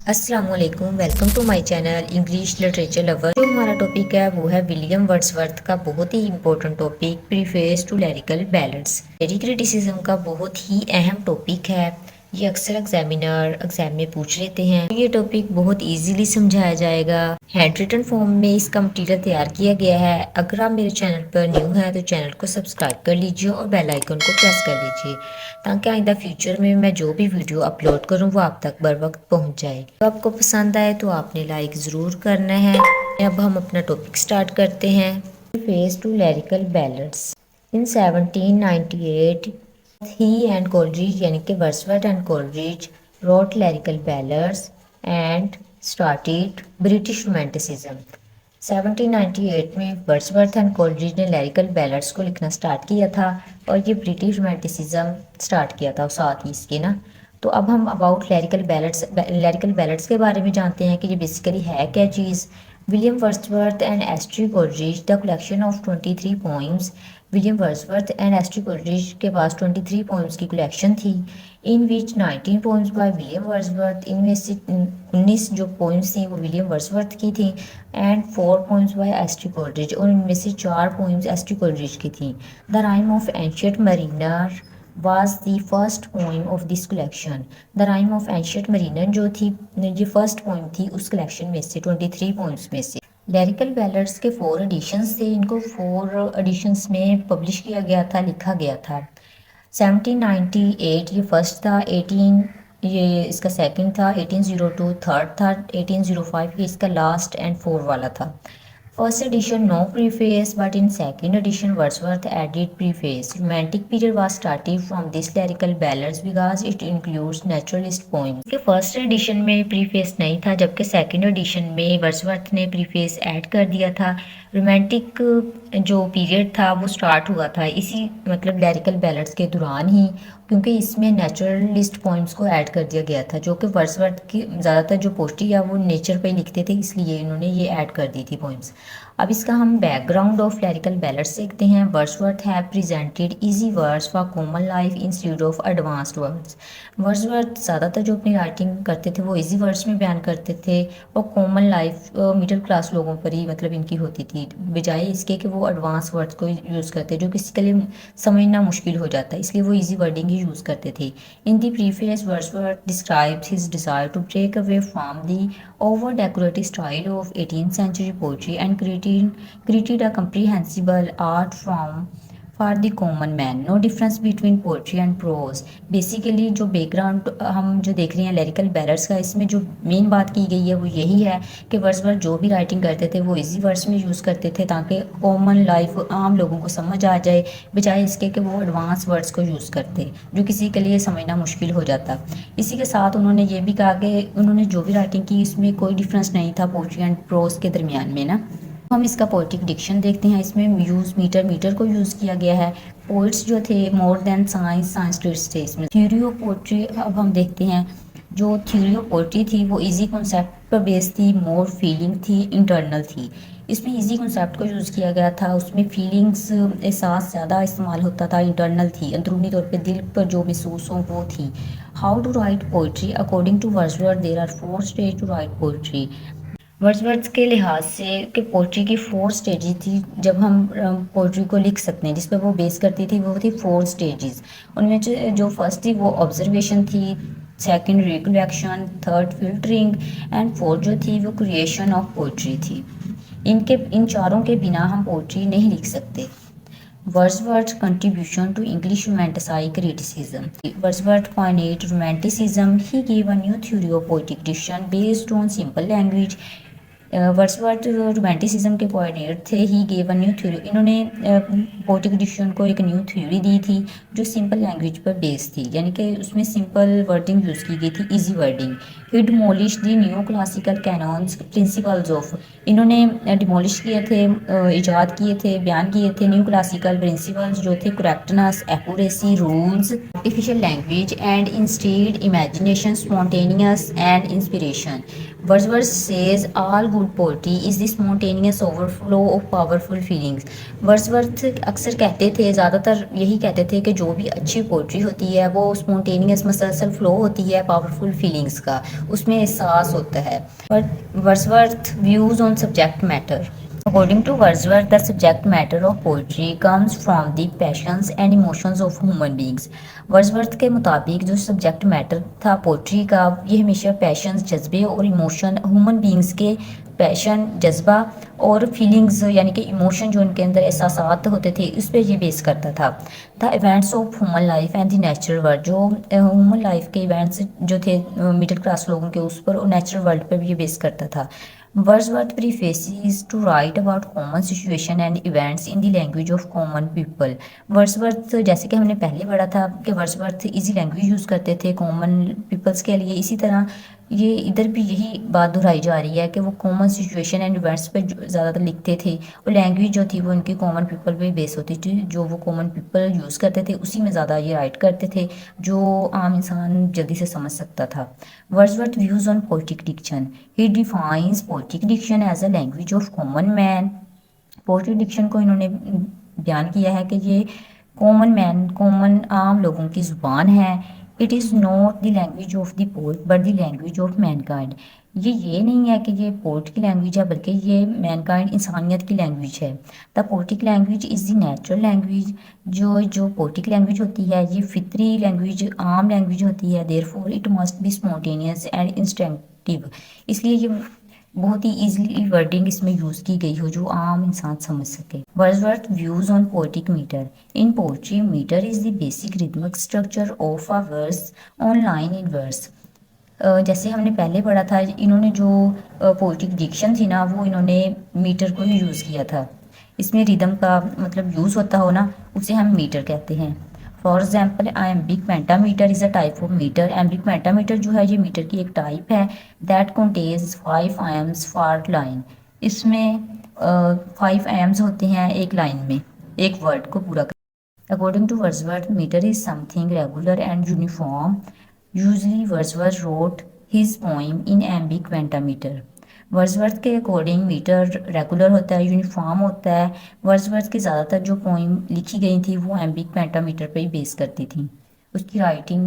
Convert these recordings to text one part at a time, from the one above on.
अस्सलाम वालेकुम, welcome to my channel English literature lover. जो हमारा टॉपिक है वो है विलियम वर्ड्सवर्थ का बहुत ही important topic preface to lyrical ballads. Literary criticism का बहुत ही अहम टॉपिक है। ये अक्सर एग्जाम में पूछ लेते हैं। ये टॉपिक बहुत इजीली समझाया जाएगा। हैंड रिटन फॉर्म में इसका मटीरियल तैयार किया गया है। अगर आप मेरे चैनल पर न्यू हैं तो चैनल को सब्सक्राइब कर लीजिए और बेल आइकन को प्रेस कर लीजिए ताकि आइंदा फ्यूचर में मैं जो भी वीडियो अपलोड करूं वो आप तक बर वक्त पहुंच जाए। तो आपको पसंद आए तो आपने लाइक ज़रूर करना है। अब हम अपना टॉपिक स्टार्ट करते हैं। Phase two lyrical ballads. In 1798 he and Coleridge यानी कि Wordsworth and Coleridge wrote lyrical ballads and started British romanticism. 1798 में वर्ड्सवर्थ एंड कोलरिज ने लिरिकल बैलेड्स को लिखना स्टार्ट किया था और ये ब्रिटिश रोमांटिसिज्म स्टार्ट किया था साथ ही इसके ना। तो अब हम अबाउट लिरिकल बैलेड्स के बारे में जानते हैं कि ये बेसिकली है क्या चीज़। William Wordsworth and S T Coleridge the collection of 23 poems. William Wordsworth and S T Coleridge के पास 23 पोइम्स की कलेक्शन थी। In which 19 poems by William Wordsworth, इनमें से 19 जो पोइम्स थी वो विलियम वर्ड्सवर्थ की थी and 4 poems by S T Coleridge, और इनमें से 4 पोइम्स एस्ट्री कोलरिज की थी। The rime of ancient mariner was the first poem of this collection. The Rhyme of Ancient Mariner जो थी ये फर्स्ट पोइम थी उस कलेक्शन में से 23 पोइम्स में से। लिरिकल बैलेड्स के 4 एडिशंस थे। इनको 4 एडिशंस में पब्लिश किया गया था, लिखा गया था। 1798 ये फर्स्ट था, 18 ये इसका सेकंड था, 1802 थर्ड था, 1805 ये इसका लास्ट एंड 4 वाला था। First edition no preface, but in second edition Wordsworth added preface. Romantic period was started from this lyrical ballads because it includes naturalist poems. के फर्स्ट एडिशन में प्रीफेस नहीं था, जबकि सेकंड एडिशन में Wordsworth ने preface add कर दिया था। रोमांटिक जो पीरियड था वो स्टार्ट हुआ था इसी मतलब लिरिकल बैलेड्स के दौरान ही, क्योंकि इसमें नेचुरलिस्ट पोइम्स को ऐड कर दिया गया था, जो कि वर्ड्सवर्थ की ज़्यादातर जो पोस्ट्री है वो नेचर पे लिखते थे, इसलिए इन्होंने ये ऐड कर दी थी पोइम्स। अब इसका हम बैकग्राउंड ऑफ लिरिकल बैलेड्स देखते हैं। Wordsworth have presented easy words for common life instead of advanced words. Wordsworth ज़्यादातर जो अपनी राइटिंग करते थे वो इजी वर्ड्स में बयान करते थे और कॉमन लाइफ मिडिल क्लास लोगों पर ही मतलब इनकी होती थी, बजाय इसके कि वो एडवांस वर्ड्स को यूज़ करते जो किसी के लिए समझना मुश्किल हो जाता है, इसलिए वो इजी वर्डिंग ही यूज़ करते थे। In the preface Wordsworth describes his desire to break away from the over decorative style of 18th century poetry and created a comprehensible art form for the common man. No difference between poetry and prose. Basically जो background हम जो देख रहे हैं lyrical ballads का, इसमें जो main बात की गई है वो यही है कि वर्ड्सवर्थ जो भी राइटिंग करते थे वो इजी वर्ड्स में यूज़ करते थे ताकि कॉमन लाइफ आम लोगों को समझ आ जाए, बजाय इसके कि वो एडवांस वर्ड्स को यूज़ करते जो किसी के लिए समझना मुश्किल हो जाता। इसी के साथ उन्होंने ये भी कहा कि उन्होंने जो भी राइटिंग की इसमें कोई डिफरेंस नहीं था पोइट्री एंड प्रोज के दरमियान में ना। हम इसका पोइटिक डिक्शन देखते हैं। इसमें यूज़ मीटर को यूज़ किया गया है। पोइट्स जो थे मोर देन साइंस थे इसमें। थ्योरी ऑफ पोइट्री अब हम देखते हैं। जो थ्योरी ऑफ पोइट्री थी वो इजी कॉन्सेप्ट पर बेस्ड थी, मोर फीलिंग थी, इंटरनल थी। इसमें इजी कॉन्सेप्ट को यूज़ किया गया था, उसमें फीलिंग्स एहसास ज़्यादा इस्तेमाल होता था, इंटरनल थी, अंदरूनी तौर पे दिल पर जो महसूस हो वो थी। How to write poetry according to Wordsworth there are 4 stage to write poetry. Wordsworth के लिहाज से कि पोइट्री की 4 स्टेजेस थी जब हम पोइट्री को लिख सकते हैं, जिस पर वो बेस करती थी वो थी 4 स्टेजेस। उनमें जो फर्स्ट थी वो ऑब्जर्वेशन थी, second recollection, third filtering and fourth जो थी वो क्रिएशन ऑफ पोइट्री थी। इन चारों के बिना हम पोइट्री नहीं लिख सकते। Wordsworth's contribution to English Romantic criticism. Wordsworth pioneered Romanticism. He gave a new theory of poetic diction based on simple language. Wordsworth romanticism के पॉइनियर थे। He gave a new theory, इन्होंने पोएटिक डिक्शन को एक new theory दी थी जो simple language पर based थी, यानी कि उसमें सिंपल वर्डिंग यूज़ की गई थी, easy wording. He demolish the neo classical canons principles of, इन्होंने डिमोलिश किए थे, ईजाद किए थे, बयान किए थे न्यू क्लासिकल प्रिंसिपल्स जो थे correctness, accuracy, rules, artificial language and instead imagination, spontaneous and inspiration. Wordsworth says all good good poetry is the spontaneous overflow of powerful feelings. Wordsworth अक्सर कहते थे, ज़्यादातर यही कहते थे कि जो भी अच्छी पोएट्री होती है वो स्पॉन्टेनियस मसलसल फ्लो होती है पावरफुल फीलिंग्स का, उसमें एहसास होता है। But Wordsworth views on subject matter. According to Wordsworth, the subject matter of poetry comes from the passions and emotions of human beings. Wordsworth के मुताबिक जो सब्जेक्ट मैटर था पोट्री का, ये हमेशा पैशंस, जज्बे और इमोशन, ह्यूमन बींग्स के पैशन, जज्बा और फीलिंग्स यानी कि इमोशन जो उनके अंदर एहसासात होते थे, उस पर ये बेस करता था। The events of human life and the natural world, जो ह्यूमन लाइफ के इवेंट्स जो थे मिडिल क्लास लोगों के, उस पर और नेचुरल वर्ल्ड पर भी ये बेस करता था। Wordsworth prefaces to write about common situation and events in the language of common people. Wordsworth, जैसे कि हमने पहले पढ़ा था कि वर्ड्सवर्थ इजी लैंग्वेज यूज़ करते थे कॉमन पीपल्स के लिए, इसी तरह ये इधर भी यही बात दोहराई जा रही है कि वो कॉमन सिचुएशन एंड इवेंट्स पे ज़्यादातर लिखते थे और लैंग्वेज जो थी वो उनकी कॉमन पीपल पे बेस होती थी, जो वो कॉमन पीपल यूज़ करते थे उसी में ज़्यादा ये राइट करते थे, जो आम इंसान जल्दी से समझ सकता था। Wordsworth views on poetic diction. He defines poetic diction as a language of common man. Poetic diction को इन्होंने बयान किया है कि ये कॉमन मैन, कॉमन आम लोगों की ज़ुबान है। It is not the language of the poet but the language of Mankind. ये नहीं है कि ये पोएट की लैंग्वेज है, बल्कि ये मैनकाइंड, इंसानियत की लैंग्वेज है। The poetic language is the natural language. जो पोएटिक लैंग्वेज होती है ये फितरी लैंग्वेज, आम लैंग्वेज होती है। Therefore it must be spontaneous and instinctive. इसलिए ये बहुत ही इजीली वर्डिंग इसमें यूज़ की गई हो जो आम इंसान समझ सके। Wordsworth views on poetic metre. In poetry metre is the basic rhythmic structure of a verse on line in verse. जैसे हमने पहले पढ़ा था, इन्होंने जो पोएटिक डिक्शन थी ना, वो इन्होंने मीटर को ही यूज़ किया था। इसमें रिदम का मतलब यूज़ होता हो ना, उसे हम मीटर कहते हैं। For example, iambic pentameter is a type of meter. Iambic pentameter जो है ये मीटर की एक टाइप है। That contains 5 iambs for line. इसमें 5 आयाम्स होते हैं एक लाइन में, एक वर्ड को पूरा कर। According to Wordsworth, meter is something regular and uniform. Usually Wordsworth wrote his poem in iambic pentameter. Wordsworth के अकॉर्डिंग मीटर रेगुलर होता है, यूनिफॉर्म होता है। वर्ड्सवर्थ की ज़्यादातर जो पोइम लिखी गई थी वो एम्बिक पेंटामीटर पर ही बेस करती थी। उनकी राइटिंग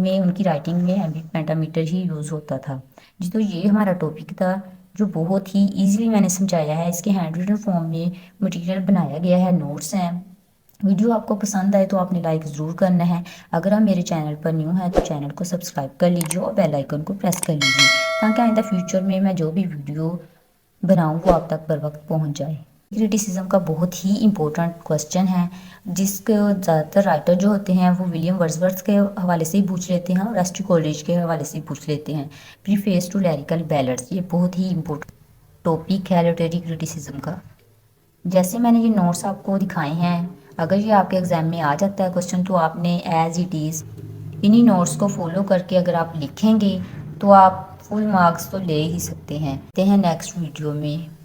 में एम्बिक पेंटामीटर ही यूज़ होता था। जी, तो ये हमारा टॉपिक था जो बहुत ही ईजिली मैंने समझाया है। इसके हैंड रिटन फॉर्म में मटेरियल बनाया गया है, नोट्स हैं। वीडियो आपको पसंद आए तो आपने लाइक ज़रूर करना है। अगर आप मेरे चैनल पर न्यू हैं तो चैनल को सब्सक्राइब कर लीजिए और बेल आइकन को प्रेस कर लीजिए, ताकि आइंदा फ्यूचर में मैं जो भी वीडियो बनाऊँ वो आप तक बर वक्त पहुँच जाए। क्रिटिसिज्म का बहुत ही इम्पोर्टेंट क्वेश्चन है, जिसके ज़्यादातर राइटर जो होते हैं वो विलियम वर्ड्सवर्थ के हवाले से ही पूछ लेते हैं और एस टी कॉलेज के हवाले से ही पूछ लेते हैं। प्रीफेस टू लिरिकल बैलेड्स, ये बहुत ही इम्पोर्टेंट टॉपिक है लिटरेरी क्रिटिसिज्म का। जैसे मैंने ये नोट्स आपको दिखाए हैं, अगर ये आपके एग्ज़ाम में आ जाता है क्वेश्चन तो आपने एज इट इज़ इन्हीं नोट्स को फॉलो करके अगर आप लिखेंगे तो आप फुल मार्क्स तो ले ही सकते हैं। नेक्स्ट वीडियो में।